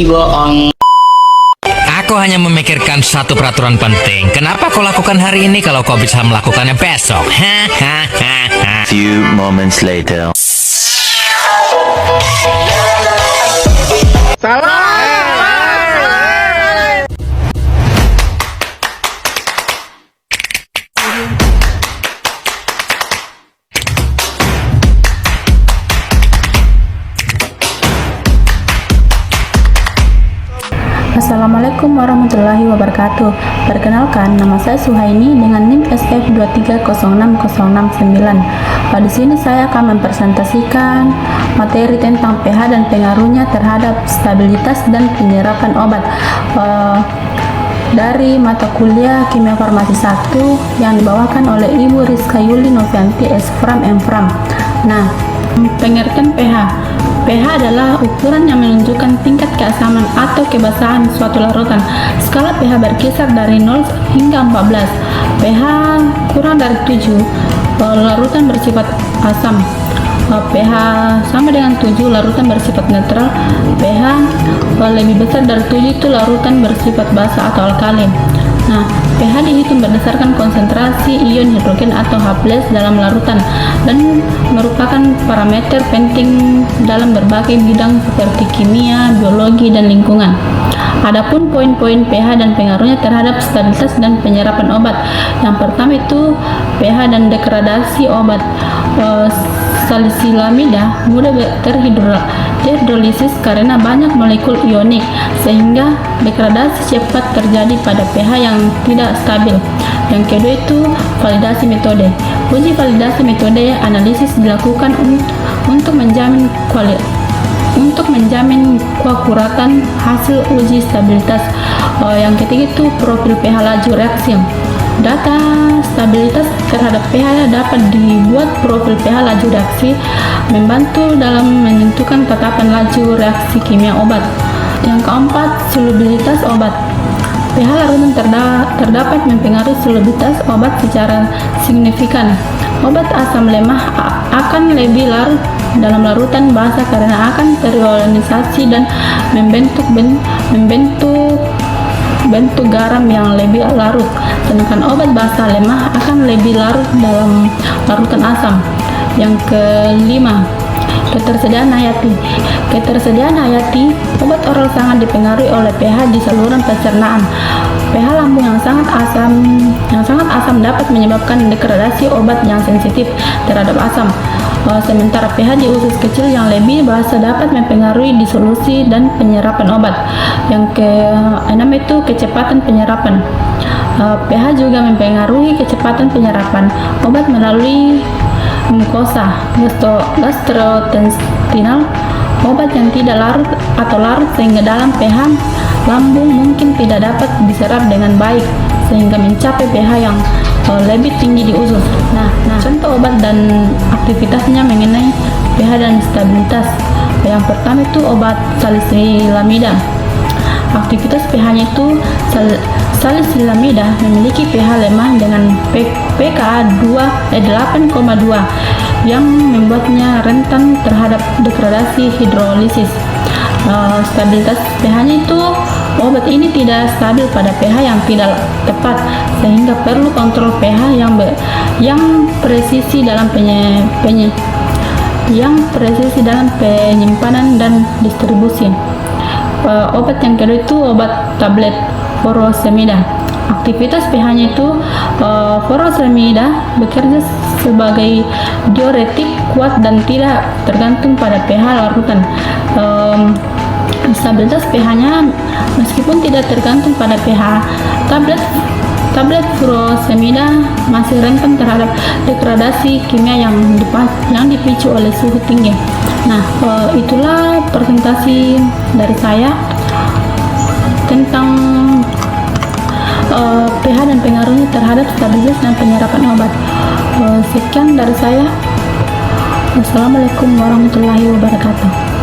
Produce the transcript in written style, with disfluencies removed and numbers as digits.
bohong. Aku hanya memikirkan satu peraturan penting. Kenapa kau lakukan hari ini kalau kau bisa melakukannya besok? Few moments later. Assalamualaikum warahmatullahi wabarakatuh. Perkenalkan, nama saya Suhaini dengan NIM SF2306069. Di sini saya akan mempresentasikan materi tentang pH dan pengaruhnya terhadap stabilitas dan penyerapan obat dari mata kuliah Kimia Farmasi 1 yang dibawakan oleh Ibu Rizka Yuli Novianti S.Fram M.Fram. Nah, pengertian pH. pH adalah ukuran yang menunjukkan tingkat keasaman atau kebasahan suatu larutan. Skala pH berkisar dari 0 hingga 14. pH kurang dari 7, larutan bersifat asam. pH sama dengan 7, larutan bersifat netral. pH lebih besar dari 7 itu larutan bersifat basa atau alkalin. Nah, pH dihitung berdasarkan konsentrasi ion hidrogen atau H+ dalam larutan dan merupakan parameter penting dalam berbagai bidang seperti kimia, biologi, dan lingkungan. Adapun poin-poin pH dan pengaruhnya terhadap stabilitas dan penyerapan obat. Yang pertama itu pH dan degradasi obat. Salisilamida mudah terhidrolisis karena banyak molekul ionik, sehingga degradasi cepat terjadi pada pH yang tidak stabil. Yang kedua itu validasi metode. Uji validasi metode analisis dilakukan untuk menjamin keakuratan hasil uji stabilitas. Yang ketiga itu profil pH laju reaksi. Data stabilitas terhadap pH dapat dibuat profil pH laju reaksi, membantu dalam menentukan tetapan laju reaksi kimia obat. Yang keempat, solubilitas obat. pH larutan terdapat mempengaruhi solubilitas obat secara signifikan. Obat asam lemah akan lebih larut dalam larutan basa karena akan terionisasi dan membentuk garam yang lebih larut, sedangkan obat basa lemah akan lebih larut dalam larutan asam. Yang kelima, ketersediaan hayati. Ketersediaan hayati, obat oral sangat dipengaruhi oleh pH di saluran pencernaan. pH lambung yang sangat asam dapat menyebabkan degradasi obat yang sensitif terhadap asam. Sementara pH di usus kecil yang lebih basa dapat mempengaruhi disolusi dan penyerapan obat. Yang keenam itu kecepatan penyerapan. pH juga mempengaruhi kecepatan penyerapan obat melalui mukosa gastrointestinal. Obat yang tidak larut atau larut sehingga dalam pH lambung mungkin tidak dapat diserap dengan baik sehingga mencapai pH yang lebih tinggi di usus. Nah, contoh obat dan aktivitasnya mengenai pH dan stabilitas. Yang pertama itu obat salisilamida. Aktivitas pH-nya itu salisilamida memiliki pH lemah dengan pKa 8,2 yang membuatnya rentan terhadap degradasi hidrolisis. Stabilitas pH-nya itu obat ini tidak stabil pada pH yang tidak tepat, sehingga perlu kontrol pH yang presisi dalam penyimpanan dan distribusi. Obat yang kedua itu obat tablet furosemida. Aktivitas pH-nya itu furosemida bekerja sebagai diuretik kuat dan tidak tergantung pada pH larutan. Stabilitas pH-nya meskipun tidak tergantung pada pH, tablet furosemida masih rentan terhadap degradasi kimia yang dipicu oleh suhu tinggi. Nah, itulah presentasi dari saya tentang pH dan pengaruhnya terhadap stabilitas dan penyerapan obat. Sekian dari saya. Wassalamualaikum warahmatullahi wabarakatuh.